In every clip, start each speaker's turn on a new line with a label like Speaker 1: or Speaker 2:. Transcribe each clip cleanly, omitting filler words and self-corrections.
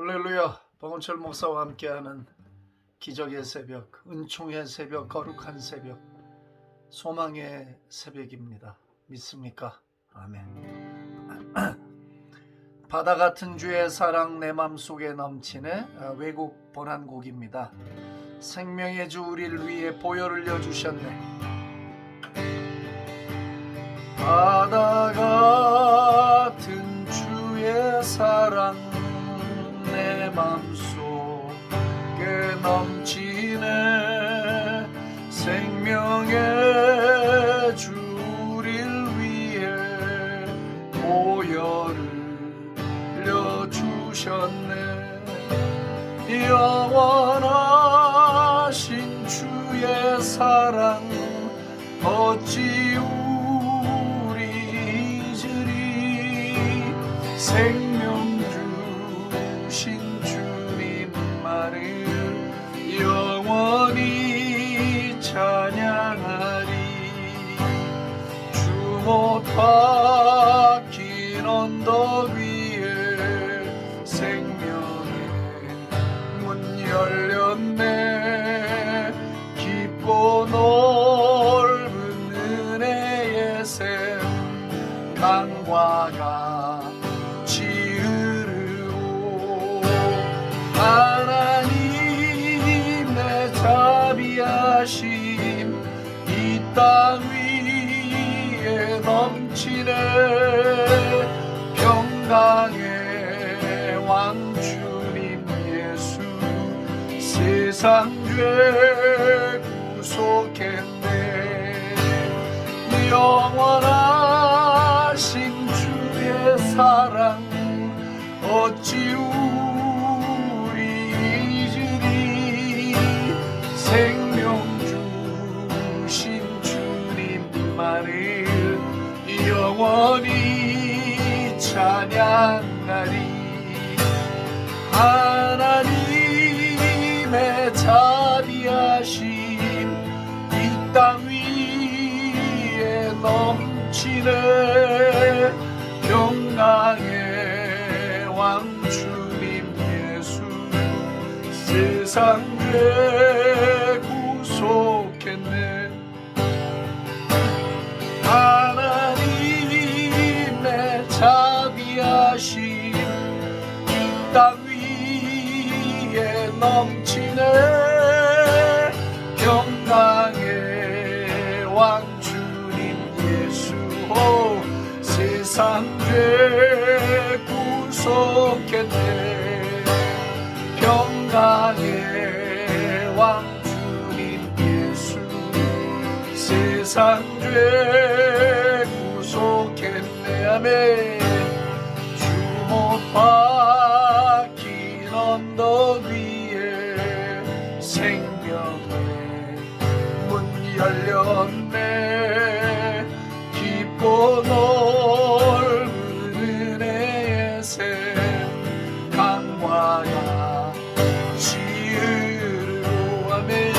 Speaker 1: 할렐루야. 박원철 목사와 함께하는 기적의 새벽, 은총의 새벽, 거룩한 새벽, 소망의 새벽입니다. 믿습니까? 아멘. 바다 같은 주의 사랑 내 맘속에 넘치네. 외국 번안곡입니다. 생명의 주 우리를 위해 보혈 흘려주셨네. 바다 같은 주의 사랑 내 맘속에 넘치네. 생명의 주 우리를 위해 보혈을 흘려주셨네. 영원하신 주의 사랑 어찌 우리 잊으리. 생명 주신 주님만을 영원히 찬양하리. 주 못 박힌 언덕 위에 생명의 문 열렸네. 깊고 넓은 은혜의 샘 강과 같이 흐르고 하나님의 자비하심 이 땅 위에 넘치네. 평강의 왕 주님 예수 세상 죄 구속했네. 영원하신 주의 사랑 어찌 우리 잊으리. 생명 주신 주님만을 영원히 찬양하리. 하나님의 자비하심 이 땅 위에 넘치네. 평강의 왕 주님 예수 세상 죄 구속했네. 하나님의 자비하심 이 땅 위에 넘치네. 평강의 왕 주님 예수 세상 죄 구속했네. 평강의 왕 주님 예수 세상 죄 구속했네. 아멘. 주 못 박힌 언덕 위에 생명의 문 열렸네. 깊고 넓은 은혜의 샘 강과 같이 흐르고 아멘.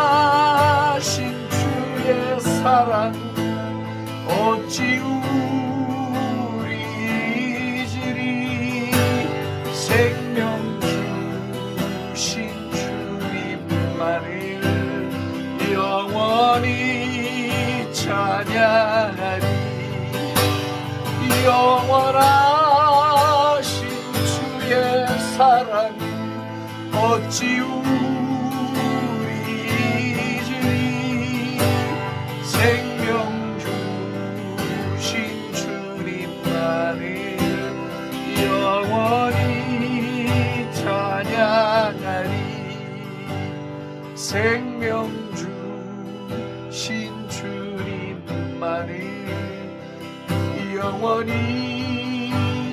Speaker 1: 영원하신 주의 사랑 어찌 우리 잊으리. 생명 주신 주님만을 영원히 찬양하리. 영원하신 주의 사랑 어찌 우리 잊으리. 생명 주신 주님만을 영원히 찬양하리. 생명 주신 주님만을 영원히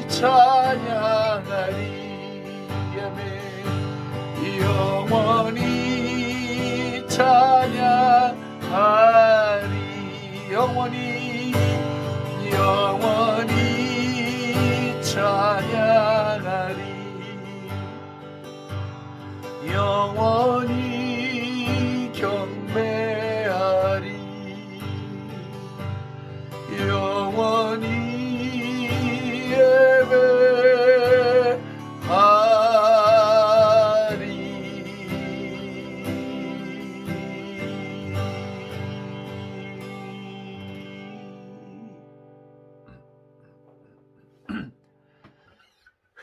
Speaker 1: 찬양하리. 아멘. 영원히 찬양하리. 영원히 찬양하리. 영원히 경배하리. 영원히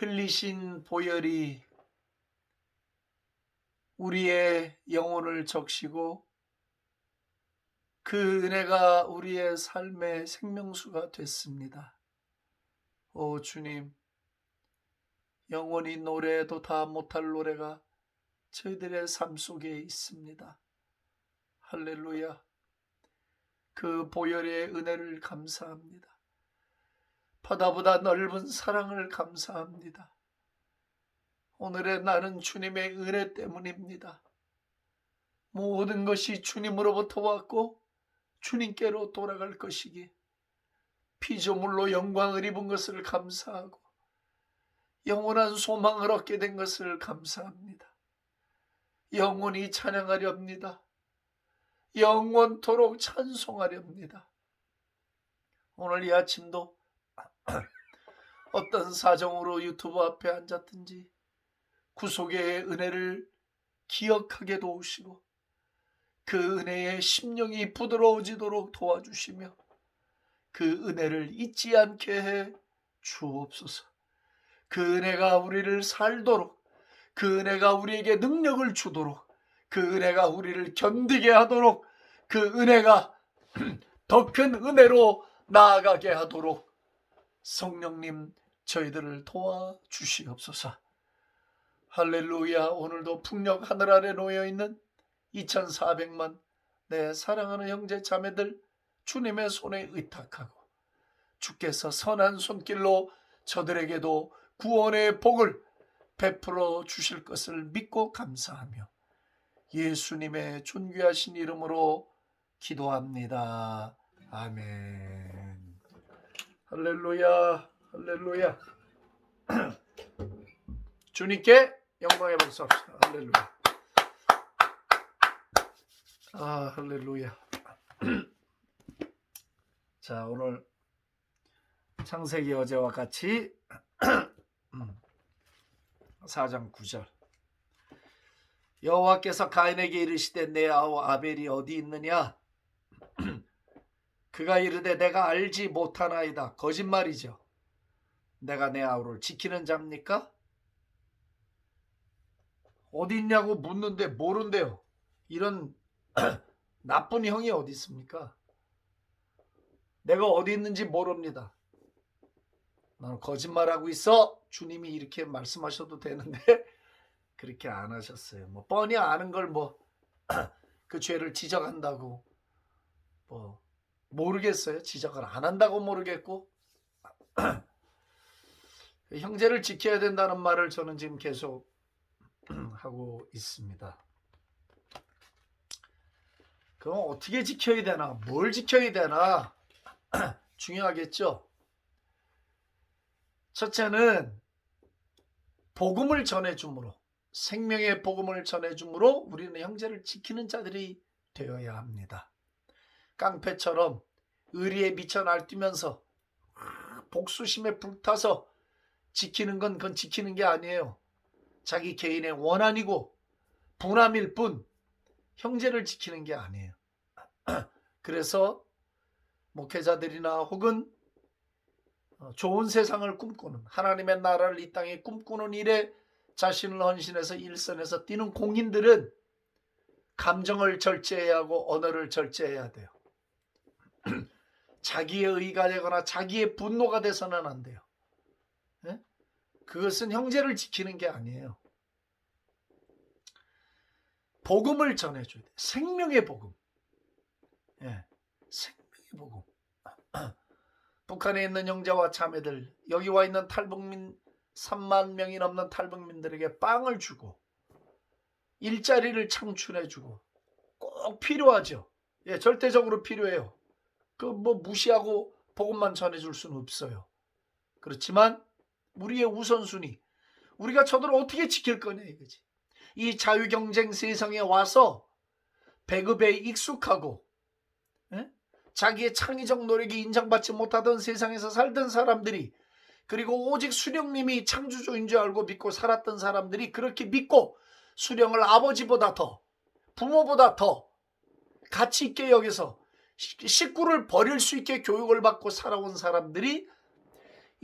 Speaker 1: 흘리신 보혈이 우리의 영혼을 적시고 그 은혜가 우리의 삶의 생명수가 됐습니다. 오 주님, 영원히 노래해도 다 못할 노래가 저희들의 삶 속에 있습니다. 할렐루야. 그 보혈의 은혜를 감사합니다. 바다보다 넓은 사랑을 감사합니다. 오늘의 나는 주님의 은혜 때문입니다. 모든 것이 주님으로부터 왔고 주님께로 돌아갈 것이기 피조물로 영광을 입은 것을 감사하고 영원한 소망을 얻게 된 것을 감사합니다. 영원히 찬양하렵니다. 영원토록 찬송하렵니다. 오늘 이 아침도 어떤 사정으로 유튜브 앞에 앉았든지 구속의 은혜를 기억하게 도우시고 그 은혜에 심령이 부드러워지도록 도와주시며 그 은혜를 잊지 않게 해 주옵소서. 그 은혜가 우리를 살도록, 그 은혜가 우리에게 능력을 주도록, 그 은혜가 우리를 견디게 하도록, 그 은혜가 더 큰 은혜로 나아가게 하도록 성령님 저희들을 도와주시옵소서. 할렐루야. 오늘도 풍력 하늘 아래 놓여있는 2400만 내 사랑하는 형제 자매들 주님의 손에 의탁하고 주께서 선한 손길로 저들에게도 구원의 복을 베풀어 주실 것을 믿고 감사하며 예수님의 존귀하신 이름으로 기도합니다. 아멘. 할렐루야. 할렐루야. 주님께 영광의 박수 합시다. 할렐루야. 할렐루야. 자, 오늘 창세기 어제와 같이 4장 9절. 여호와께서 가인에게 이르시되 내 아우 아벨이 어디 있느냐? 그가 이르되 내가 알지 못하나이다. 거짓말이죠. 내가 내 아우를 지키는 자입니까? 어디 있냐고 묻는데 모른대요. 이런 나쁜 형이 어디 있습니까? 내가 어디 있는지 모릅니다. 너는 거짓말하고 있어. 주님이 이렇게 말씀하셔도 되는데 그렇게 안 하셨어요. 뭐 뻔히 아는 걸 뭐 그 죄를 지적한다고 뭐 모르겠어요. 지적을 안 한다고 모르겠고 형제를 지켜야 된다는 말을 저는 지금 계속 하고 있습니다. 그럼 어떻게 지켜야 되나? 뭘 지켜야 되나? 중요하겠죠. 첫째는 복음을 전해줌으로, 생명의 복음을 전해줌으로 우리는 형제를 지키는 자들이 되어야 합니다. 깡패처럼 의리에 미쳐 날뛰면서 복수심에 불타서 지키는 건 그건 지키는 게 아니에요. 자기 개인의 원한이고 분함일 뿐 형제를 지키는 게 아니에요. 그래서 목회자들이나 혹은 좋은 세상을 꿈꾸는, 하나님의 나라를 이 땅에 꿈꾸는 일에 자신을 헌신해서 일선에서 뛰는 공인들은 감정을 절제해야 하고 언어를 절제해야 돼요. 자기의 의가 되거나 자기의 분노가 돼서는 안 돼요. 네? 그것은 형제를 지키는 게 아니에요. 복음을 전해줘야 돼요. 생명의 복음. 네. 생명의 복음. 북한에 있는 형제와 자매들, 여기 와 있는 탈북민 3만 명이 넘는 탈북민들에게 빵을 주고 일자리를 창출해주고 꼭 필요하죠. 예, 절대적으로 필요해요. 그 뭐 무시하고 복음만 전해줄 수는 없어요. 그렇지만 우리의 우선순위, 우리가 저들을 어떻게 지킬 거냐 이거지. 이 자유경쟁 세상에 와서 배급에 익숙하고 자기의 창의적 노력이 인정받지 못하던 세상에서 살던 사람들이, 그리고 오직 수령님이 창조주인 줄 알고 믿고 살았던 사람들이 그렇게 믿고 수령을 아버지보다 더, 부모보다 더 가치 있게 여기서 식구를 버릴 수 있게 교육을 받고 살아온 사람들이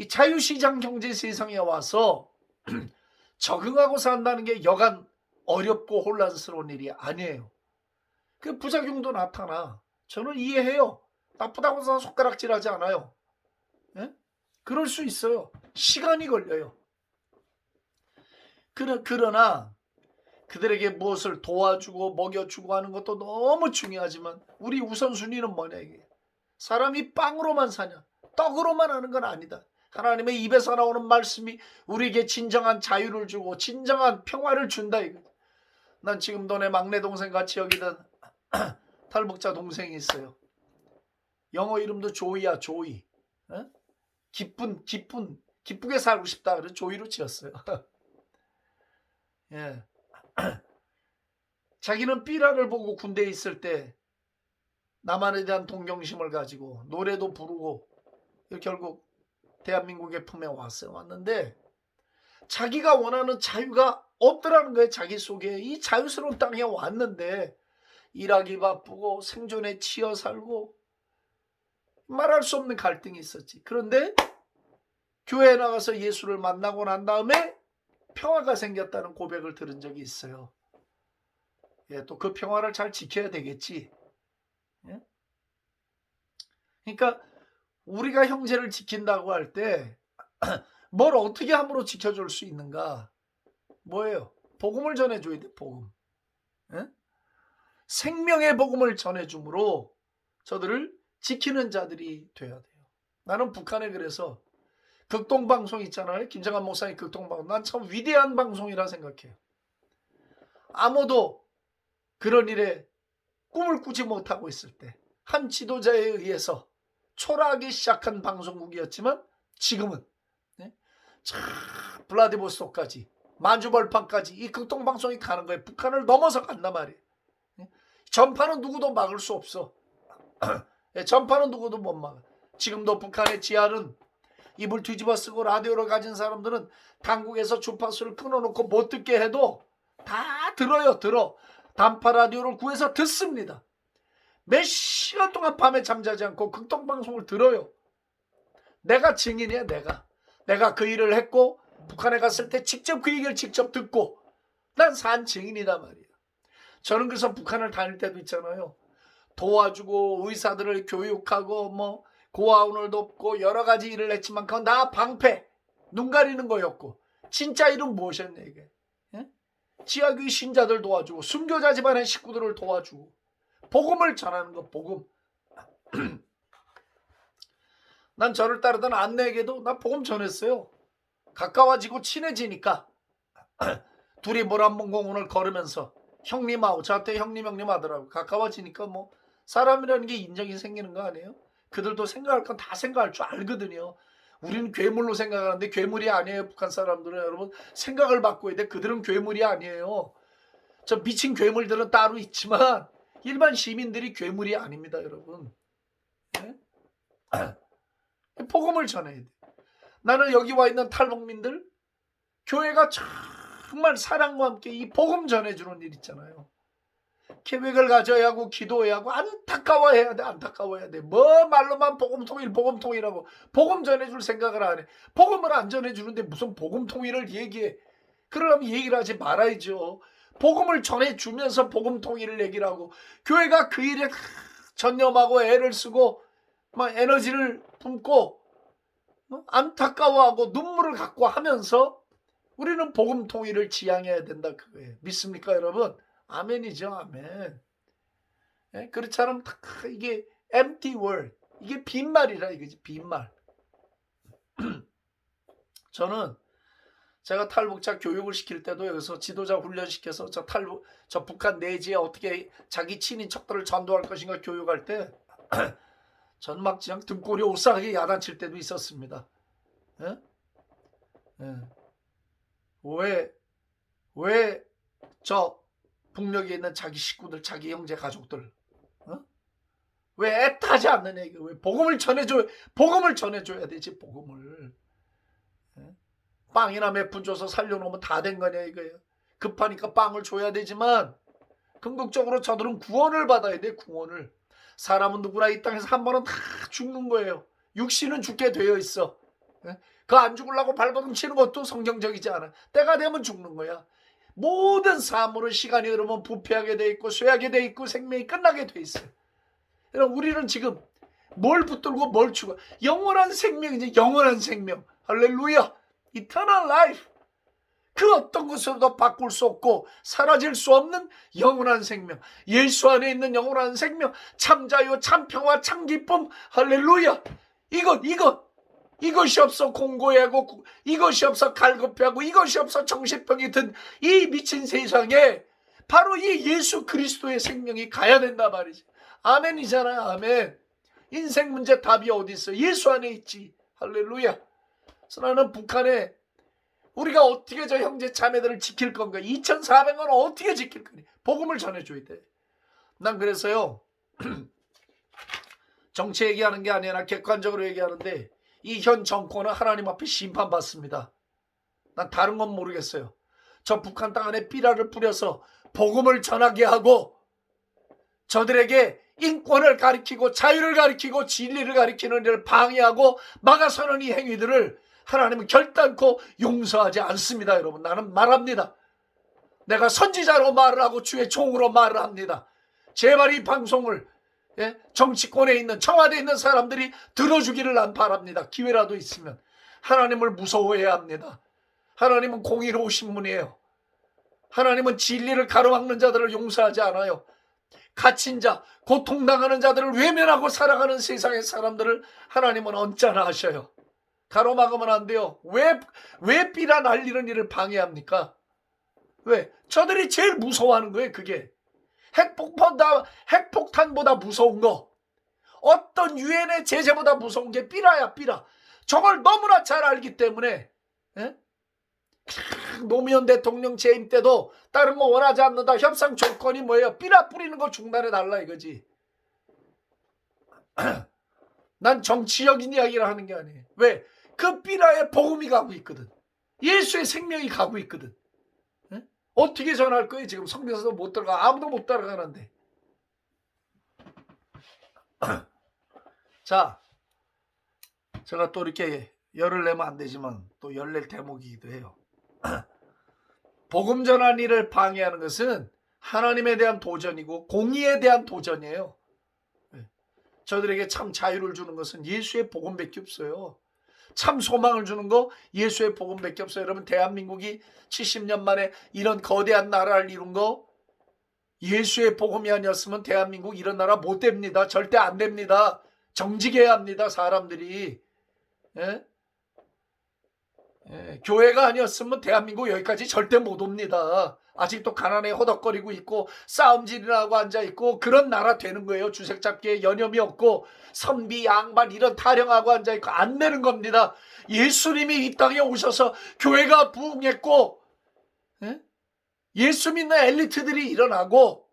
Speaker 1: 이 자유시장 경제 세상에 와서 적응하고 산다는 게 여간 어렵고 혼란스러운 일이 아니에요. 그 부작용도 나타나. 저는 이해해요. 나쁘다고 해서 손가락질하지 않아요. 예? 그럴 수 있어요. 시간이 걸려요. 그러나 그들에게 무엇을 도와주고 먹여주고 하는 것도 너무 중요하지만 우리 우선순위는 뭐냐 이게. 사람이 빵으로만 사냐 떡으로만 하는 건 아니다. 하나님의 입에서 나오는 말씀이 우리에게 진정한 자유를 주고 진정한 평화를 준다 이거. 난 지금도 내 막내 동생 같이 여기던 탈북자 동생이 있어요. 영어 이름도 조이야 조이. 어? 기쁘게 살고 싶다 그래서 조이로 지었어요. 예. 자기는 삐라를 보고 군대에 있을 때 남한에 대한 동경심을 가지고 노래도 부르고 결국 대한민국의 품에 왔는데 자기가 원하는 자유가 없더라는 거예요. 자기 속에 이 자유스러운 땅에 왔는데 일하기 바쁘고 생존에 치여 살고 말할 수 없는 갈등이 있었지. 그런데 교회에 나가서 예수를 만나고 난 다음에 평화가 생겼다는 고백을 들은 적이 있어요. 예, 또 그 평화를 잘 지켜야 되겠지. 예? 그러니까 우리가 형제를 지킨다고 할 때 뭘 어떻게 함으로 지켜줄 수 있는가? 뭐예요? 복음을 전해줘야 돼. 복음. 예? 생명의 복음을 전해줌으로 저들을 지키는 자들이 돼야 돼요. 나는 북한에 그래서 극동방송 있잖아요. 김정한 목사의 극동방송. 난 참 위대한 방송이라 생각해요. 아무도 그런 일에 꿈을 꾸지 못하고 있을 때 한 지도자에 의해서 초라하기 시작한 방송국이었지만 지금은 블라디보스토크까지 만주벌판까지 이 극동방송이 가는 거예요. 북한을 넘어서 간단 말이에요. 전파는 누구도 막을 수 없어. 전파는 누구도 못 막아. 지금도 북한의 지하는 입을 뒤집어 쓰고 라디오를 가진 사람들은 당국에서 주파수를 끊어놓고 못 듣게 해도 다 들어. 단파 라디오를 구해서 듣습니다. 몇 시간 동안 밤에 잠자지 않고 극동방송을 들어요. 내가 증인이야. 내가 그 일을 했고 북한에 갔을 때 직접 그 얘기를 직접 듣고 난 산 증인이다 말이야. 저는 그래서 북한을 다닐 때도 있잖아요. 도와주고 의사들을 교육하고 뭐 고아원을 돕고 여러 가지 일을 했지만 그건 다 방패, 눈 가리는 거였고 진짜 일은 무엇이었냐 이게. 예? 지하교회 신자들 도와주고 순교자 집안의 식구들을 도와주고 복음을 전하는 거 복음. 난 저를 따르던 안내에게도 나 복음 전했어요. 가까워지고 친해지니까 둘이 모란봉공원을 걸으면서 형님하고 저한테 형님 하더라고. 가까워지니까 뭐 사람이라는 게 인정이 생기는 거 아니에요? 그들도 생각할 건 다 생각할 줄 알거든요. 우리는 괴물로 생각하는데 괴물이 아니에요. 북한 사람들은 여러분 생각을 바꿔야 돼. 그들은 괴물이 아니에요. 저 미친 괴물들은 따로 있지만 일반 시민들이 괴물이 아닙니다. 여러분. 네? 복음을 전해야 돼. 나는 여기 와 있는 탈북민들 교회가 정말 사랑과 함께 이 복음 전해주는 일 있잖아요. 계획을 가져야 하고 기도해야 하고 안타까워해야 돼. 뭐 말로만 복음통일하고 복음 전해줄 생각을 안 해. 복음을 안 전해주는데 무슨 복음통일을 얘기해. 그러면 얘기를 하지 말아야죠. 복음을 전해주면서 복음통일을 얘기를 하고 교회가 그 일에 전념하고 애를 쓰고 막 에너지를 뿜고 안타까워하고 눈물을 갖고 하면서 우리는 복음 통일을 지향해야 된다 그거예요. 믿습니까 여러분? 아멘이죠. 아멘. 예? 그렇지 않으면 이게 empty word, 이게 빈말이라 이거지. 빈말. 저는 제가 탈북자 교육을 시킬 때도 여기서 지도자 훈련시켜서 저 북한 내지에 어떻게 자기 친인척들을 전도할 것인가 교육할 때 전 막 그냥 등골이 오싹하게 야단칠 때도 있었습니다. 예? 예. 왜 저 북녘에 있는 자기 식구들, 자기 형제 가족들 왜 애타지 않느냐 이게. 왜 복음을 전해줘야 되지. 복음을. 예? 빵이나 몇 푼 줘서 살려놓으면 다 된 거냐 이거예요. 급하니까 빵을 줘야 되지만 궁극적으로 저들은 구원을 받아야 돼. 구원을. 사람은 누구나 이 땅에서 한 번은 다 죽는 거예요. 육신은 죽게 되어 있어. 그 안 죽으려고 발버둥 치는 것도 성경적이지 않아. 때가 되면 죽는 거야. 모든 사물은 시간이 흐르면 부패하게 돼 있고 쇠하게 돼 있고 생명이 끝나게 돼 있어요. 그럼 우리는 지금 뭘 붙들고 뭘 죽어? 영원한 생명이지. 영원한 생명. 할렐루야. Eternal life. 그 어떤 것으로도 바꿀 수 없고 사라질 수 없는 영원한 생명. 예수 안에 있는 영원한 생명. 참 자유, 참 평화, 참 기쁨. 할렐루야. 이것이 없어 공고하고 이것이 없어 갈급해하고 이것이 없어 정신병이 든 이 미친 세상에 바로 이 예수 그리스도의 생명이 가야 된다 말이지. 아멘이잖아요. 아멘. 인생 문제 답이 어디 있어? 예수 안에 있지. 할렐루야. 그래서 나는 북한에 우리가 어떻게 저 형제 자매들을 지킬 건가? 2,400원 어떻게 지킬 거니? 복음을 전해줘야 돼. 난 그래서요. 정치 얘기하는 게 아니라 객관적으로 얘기하는데 이 현 정권은 하나님 앞에 심판받습니다. 난 다른 건 모르겠어요. 저 북한 땅 안에 삐라를 뿌려서 복음을 전하게 하고 저들에게 인권을 가리키고 자유를 가리키고 진리를 가리키는 일을 방해하고 막아서는 이 행위들을 하나님은 결단코 용서하지 않습니다. 여러분, 나는 말합니다. 내가 선지자로 말을 하고 주의 종으로 말을 합니다. 제발 이 방송을 정치권에 있는 청와대에 있는 사람들이 들어주기를 난 바랍니다. 기회라도 있으면. 하나님을 무서워해야 합니다. 하나님은 공의로우신 분이에요. 하나님은 진리를 가로막는 자들을 용서하지 않아요. 갇힌 자, 고통당하는 자들을 외면하고 살아가는 세상의 사람들을 하나님은 언짢아 하셔요. 가로막으면 안 돼요. 왜 삐라 날리는 일을 방해합니까? 왜? 저들이 제일 무서워하는 거예요. 그게 핵폭탄보다 무서운 거, 어떤 유엔의 제재보다 무서운 게 삐라야. 삐라. 저걸 너무나 잘 알기 때문에 노무현 대통령 재임 때도 다른 거 원하지 않는다. 협상 조건이 뭐예요? 삐라 뿌리는 거 중단해 달라 이거지. 난 정치적인 이야기를 하는 게 아니에요. 왜? 그 삐라에 복음이 가고 있거든. 예수의 생명이 가고 있거든. 어떻게 전할 거예요? 지금 성경에서도 못 들어가. 아무도 못 따라가는데. 자, 제가 또 이렇게 열을 내면 안 되지만 또 열낼 대목이기도 해요. 복음 전한 일을 방해하는 것은 하나님에 대한 도전이고 공의에 대한 도전이에요. 저들에게 참 자유를 주는 것은 예수의 복음밖에 없어요. 참 소망을 주는 거 예수의 복음밖에 없어요. 여러분, 대한민국이 70년 만에 이런 거대한 나라를 이룬 거 예수의 복음이 아니었으면 대한민국 이런 나라 못 됩니다. 절대 안 됩니다. 정직해야 합니다. 사람들이. 교회가 아니었으면 대한민국 여기까지 절대 못 옵니다. 아직도 가난에 허덕거리고 있고 싸움질이나 하고 앉아있고 그런 나라 되는 거예요. 주색 잡기에 여념이 없고 선비 양반 이런 타령하고 앉아있고 안 되는 겁니다. 예수님이 이 땅에 오셔서 교회가 부흥했고 예수 믿는 엘리트들이 일어나고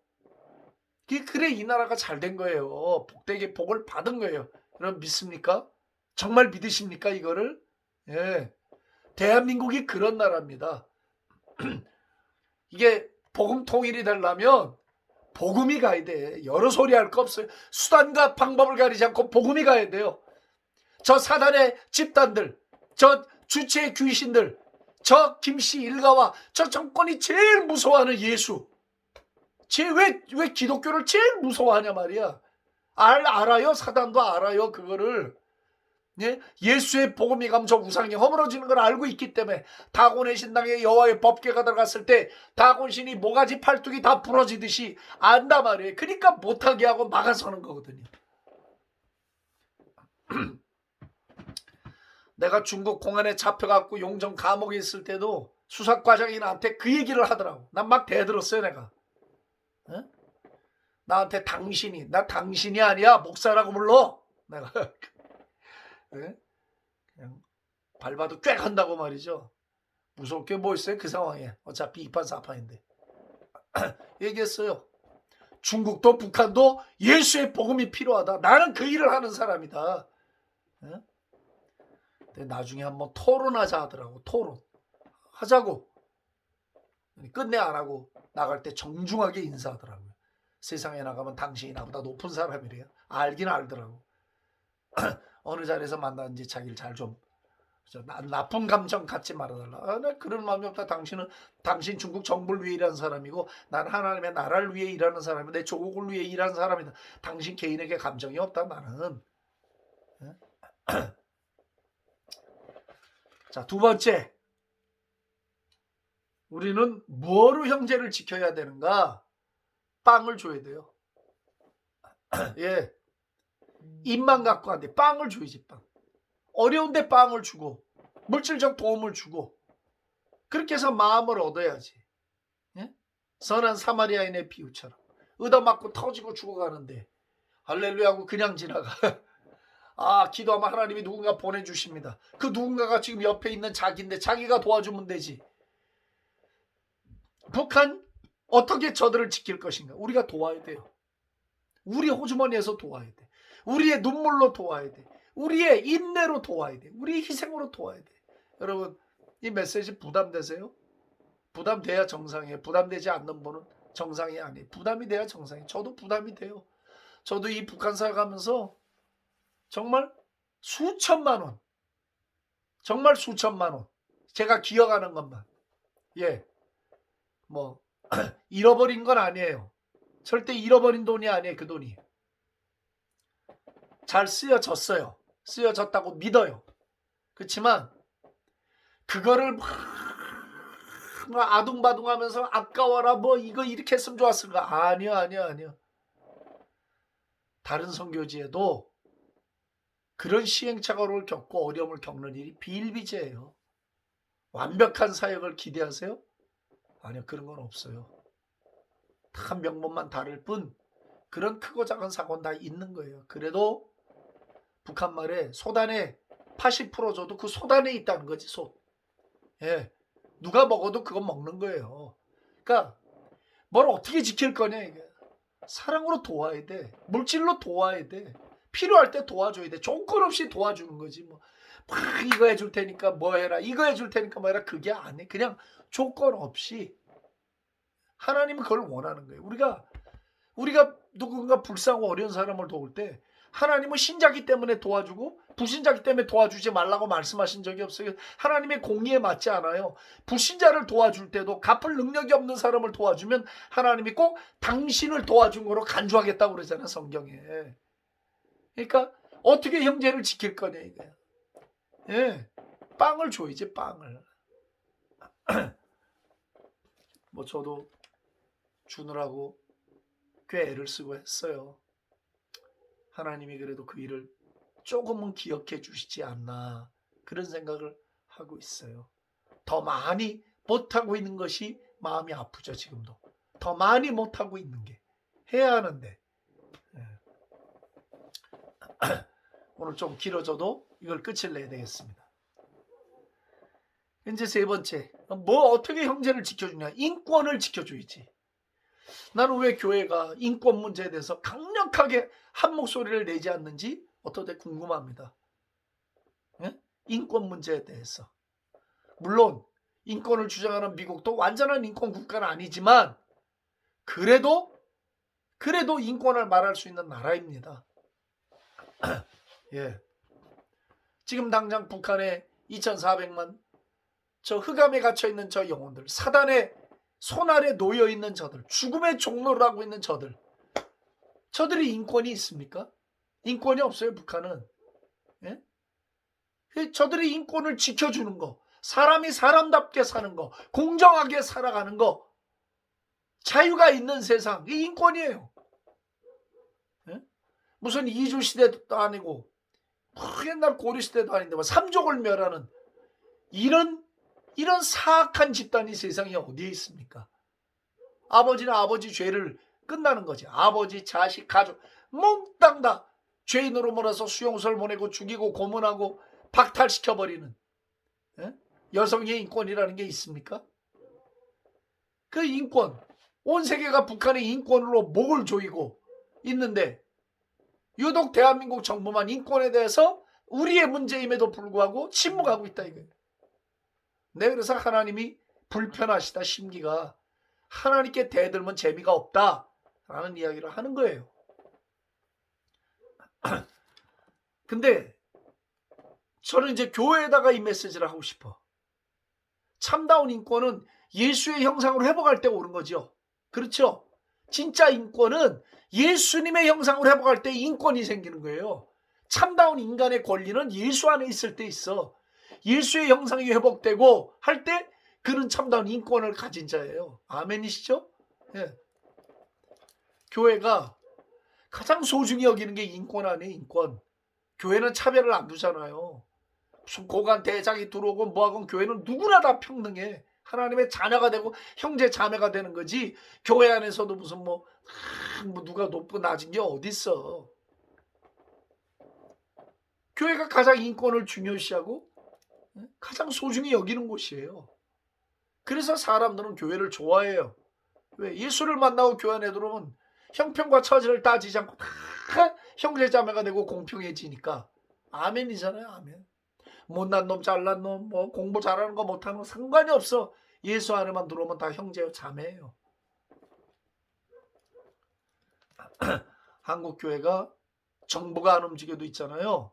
Speaker 1: 그래 이 나라가 잘 된 거예요. 복되게 복을 받은 거예요. 여러분 믿습니까? 정말 믿으십니까 이거를? 대한민국이 그런 나라입니다. 이게 복음 통일이 되려면 복음이 가야 돼. 여러 소리 할 거 없어요. 수단과 방법을 가리지 않고 복음이 가야 돼요. 저 사단의 집단들, 저 주체의 귀신들, 저 김씨 일가와 저 정권이 제일 무서워하는 예수. 왜 기독교를 제일 무서워하냐 말이야. 알아요. 사단도 알아요. 그거를. 예수의 복음이 가면 저 우상이 허물어지는 걸 알고 있기 때문에 다곤의 신당에 여호와의 법궤가 들어갔을 때 다곤신이 모가지 팔뚝이 다 부러지듯이 안다 말이에요. 그러니까 못하게 하고 막아서는 거거든요. 내가 중국 공안에 잡혀갖고 용정 감옥에 있을 때도 수사과장이 나한테 그 얘기를 하더라고. 난 막 대들었어요. 내가 나한테 나 당신이 아니야 목사라고 불러. 내가 그냥 밟아도 꽥 한다고 말이죠. 무서울 게 뭐 있어요 그 상황에. 어차피 이판사판인데. 얘기했어요. 중국도 북한도 예수의 복음이 필요하다. 나는 그 일을 하는 사람이다. 근데 나중에 한번 토론하자 하더라고. 토론 하자고. 끝내 안 하고 나갈 때 정중하게 인사하더라고요. 세상에 나가면 당신이 나보다 높은 사람이래요. 알긴 알더라고. 어느 자리에서 만났는지 자기를 잘 좀 그죠? 나쁜 감정 갖지 말아달라. 나 그런 마음이 없다. 당신 중국 정부를 위해 일하는 사람이고 난 하나님의 나라를 위해 일하는 사람이고 내 조국을 위해 일하는 사람이다. 당신 개인에게 감정이 없다. 나는. 자, 두 번째. 우리는 뭐로 형제를 지켜야 되는가? 빵을 줘야 돼요. 예. 입만 갖고 안 돼. 빵을 줘야지, 빵. 어려운데 빵을 주고 물질적 도움을 주고 그렇게 해서 마음을 얻어야지. 예? 선한 사마리아인의 비유처럼 얻어맞고 터지고 죽어가는데 할렐루야 하고 그냥 지나가. 아, 기도하면 하나님이 누군가 보내주십니다. 그 누군가가 지금 옆에 있는 자기인데 자기가 도와주면 되지. 북한 어떻게 저들을 지킬 것인가? 우리가 도와야 돼요. 우리 호주머니에서 도와야 돼. 우리의 눈물로 도와야 돼. 우리의 인내로 도와야 돼. 우리의 희생으로 도와야 돼. 여러분, 이 메시지 부담되세요? 부담돼야 정상이에요. 부담되지 않는 분은 정상이 아니에요. 부담이 돼야 정상이에요. 저도 부담이 돼요. 저도 이 북한 살아가면서 정말 수천만 원, 정말 수천만 원, 제가 기억하는 것만, 예, 뭐 잃어버린 건 아니에요. 절대 잃어버린 돈이 아니에요. 그 돈이 잘 쓰여졌어요. 쓰여졌다고 믿어요. 그렇지만 그거를 막 아둥바둥하면서 아까워라 뭐 이거 이렇게 했으면 좋았을까? 아니요. 다른 선교지에도 그런 시행착오를 겪고 어려움을 겪는 일이 비일비재해요. 완벽한 사역을 기대하세요? 아니요, 그런 건 없어요. 다 명분만 다를 뿐 그런 크고 작은 사고는 다 있는 거예요. 그래도 북한 말에 소단에 80% 줘도 그 소단에 있다는 거지. 예, 누가 먹어도 그건 먹는 거예요. 그러니까 뭘 어떻게 지킬 거냐 이게. 사랑으로 도와야 돼. 물질로 도와야 돼. 필요할 때 도와줘야 돼. 조건 없이 도와주는 거지. 뭐 이거 해줄 테니까 뭐 해라. 이거 해줄 테니까 뭐 해라. 그게 아니에요. 그냥 조건 없이. 하나님은 그걸 원하는 거예요. 우리가 누군가 불쌍하고 어려운 사람을 도울 때 하나님은 신자기 때문에 도와주고 불신자기 때문에 도와주지 말라고 말씀하신 적이 없어요. 하나님의 공의에 맞지 않아요. 불신자를 도와줄 때도 갚을 능력이 없는 사람을 도와주면 하나님이 꼭 당신을 도와준 거로 간주하겠다고 그러잖아요. 성경에. 그러니까 어떻게 형제를 지킬 거냐 이거야. 예, 빵을 줘야지 빵을. 뭐 저도 주느라고 꽤 애를 쓰고 했어요. 하나님이 그래도 그 일을 조금은 기억해 주시지 않나 그런 생각을 하고 있어요. 더 많이 못하고 있는 것이 마음이 아프죠. 지금도 더 많이 못하고 있는 게 해야 하는데 오늘 좀 길어져도 이걸 끝을 내야 되겠습니다. 이제 세 번째, 뭐 어떻게 형제를 지켜주냐? 인권을 지켜줘야지. 나는 왜 교회가 인권 문제에 대해서 강력하게 한 목소리를 내지 않는지 어떻게 궁금합니다. 예? 인권 문제에 대해서. 물론 인권을 주장하는 미국도 완전한 인권 국가는 아니지만 그래도 인권을 말할 수 있는 나라입니다. 예. 지금 당장 북한에 2,400만 저 흑암에 갇혀있는 저 영혼들, 사단의 손 아래 놓여있는 저들, 죽음의 종로를 하고 있는 저들이 인권이 있습니까? 인권이 없어요. 북한은. 예? 저들이 인권을 지켜주는 거, 사람이 사람답게 사는 거, 공정하게 살아가는 거, 자유가 있는 세상, 이 인권이에요. 예? 무슨 이주시대도 아니고 옛날 고려시대도 아닌데 뭐 삼족을 멸하는 이런 사악한 집단이 세상에 어디에 있습니까? 아버지는 아버지 죄를 끝나는 거지. 아버지, 자식, 가족 몽땅 다 죄인으로 몰아서 수용소를 보내고 죽이고 고문하고 박탈시켜버리는 여성의 인권이라는 게 있습니까? 그 인권, 온 세계가 북한의 인권으로 목을 조이고 있는데 유독 대한민국 정부만 인권에 대해서 우리의 문제임에도 불구하고 침묵하고 있다 이거예요. 네, 그래서 하나님이 불편하시다, 심기가. 하나님께 대들면 재미가 없다라는 이야기를 하는 거예요. 근데 저는 이제 교회에다가 이 메시지를 하고 싶어. 참다운 인권은 예수의 형상으로 회복할 때 오는 거죠. 그렇죠? 진짜 인권은 예수님의 형상으로 회복할 때 인권이 생기는 거예요. 참다운 인간의 권리는 예수 안에 있을 때 있어. 예수의 형상이 회복되고 할 때 그는 참다운 인권을 가진 자예요. 아멘이시죠? 예. 교회가 가장 소중히 여기는 게 인권 아니에요, 인권. 교회는 차별을 안 두잖아요. 무슨 고관 대장이 들어오고 뭐하건 교회는 누구나 다 평등해. 하나님의 자녀가 되고 형제 자매가 되는 거지. 교회 안에서도 무슨 뭐 누가 높고 낮은 게 어딨어. 교회가 가장 인권을 중요시하고 가장 소중히 여기는 곳이에요. 그래서 사람들은 교회를 좋아해요. 왜? 예수를 만나고 교회 안에 들어오면 형편과 처지를 따지지 않고 다 형제 자매가 되고 공평해지니까. 아멘이잖아요. 아멘. 못난 놈 잘난 놈 뭐 공부 잘하는 거 못하는 거 상관이 없어. 예수 안에만 들어오면 다 형제요 자매예요. 한국 교회가 정부가 안 움직여도 있잖아요.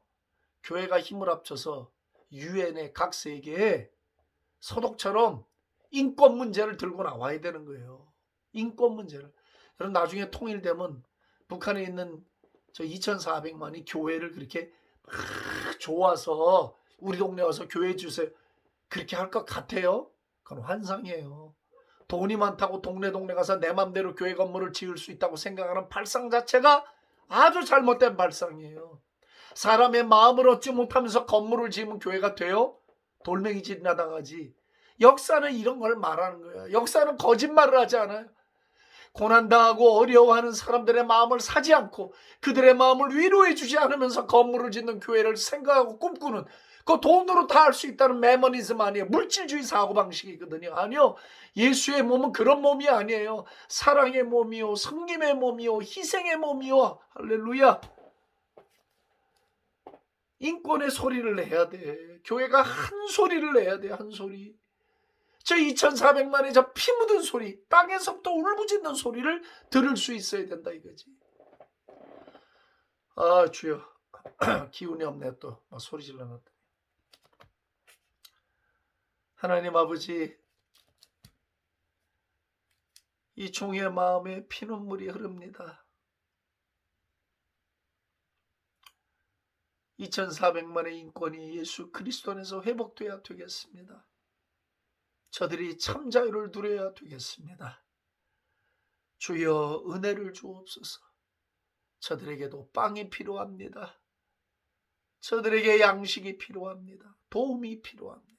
Speaker 1: 교회가 힘을 합쳐서 유엔의 각 세계에 서독처럼 인권 문제를 들고 나와야 되는 거예요. 인권 문제를. 여러분 나중에 통일되면 북한에 있는 저 2,400만이 교회를 그렇게 막 좋아서 우리 동네 와서 교회 주세요. 그렇게 할 것 같아요? 그건 환상이에요. 돈이 많다고 동네 가서 내 맘대로 교회 건물을 지을 수 있다고 생각하는 발상 자체가 아주 잘못된 발상이에요. 사람의 마음을 얻지 못하면서 건물을 지으면 교회가 돼요? 돌멩이질이나 당하지. 역사는 이런 걸 말하는 거예요. 역사는 거짓말을 하지 않아요. 고난당하고 어려워하는 사람들의 마음을 사지 않고 그들의 마음을 위로해 주지 않으면서 건물을 짓는 교회를 생각하고 꿈꾸는 그 돈으로 다 할 수 있다는 매머니즘 아니에요. 물질주의 사고방식이거든요. 아니요. 예수의 몸은 그런 몸이 아니에요. 사랑의 몸이요. 섬김의 몸이요. 희생의 몸이요. 할렐루야. 인권의 소리를 내야 돼. 교회가 한 소리를 내야 돼. 한 소리. 저 2,400만의 저 피 묻은 소리, 땅에서부터 울부짖는 소리를 들을 수 있어야 된다 이거지. 아 주여. 기운이 없네 또. 막 소리 질러놨다. 하나님 아버지, 이 종의 마음에 피눈물이 흐릅니다. 2,400만의 인권이 예수 그리스도 안에서 회복돼야 되겠습니다. 저들이 참 자유를 누려야 되겠습니다. 주여 은혜를 주옵소서. 저들에게도 빵이 필요합니다. 저들에게 양식이 필요합니다. 도움이 필요합니다.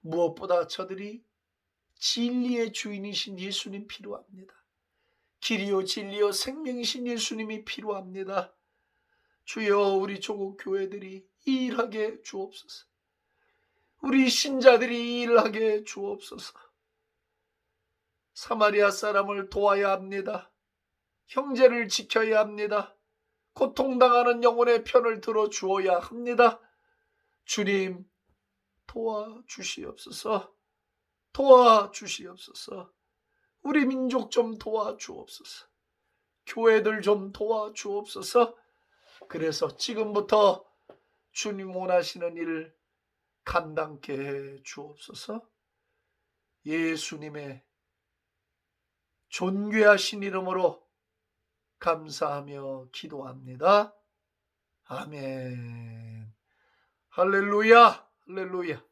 Speaker 1: 무엇보다 저들이 진리의 주인이신 예수님 필요합니다. 길이요 진리요 생명이신 예수님이 필요합니다. 주여 우리 조국 교회들이 일하게 주옵소서. 우리 신자들이 일하게 주옵소서. 사마리아 사람을 도와야 합니다. 형제를 지켜야 합니다. 고통당하는 영혼의 편을 들어 주어야 합니다. 주님 도와주시옵소서. 도와주시옵소서. 우리 민족 좀 도와주옵소서. 교회들 좀 도와주옵소서. 그래서 지금부터 주님 원하시는 일 감당케 해 주옵소서. 예수님의 존귀하신 이름으로 감사하며 기도합니다. 아멘. 할렐루야. 할렐루야.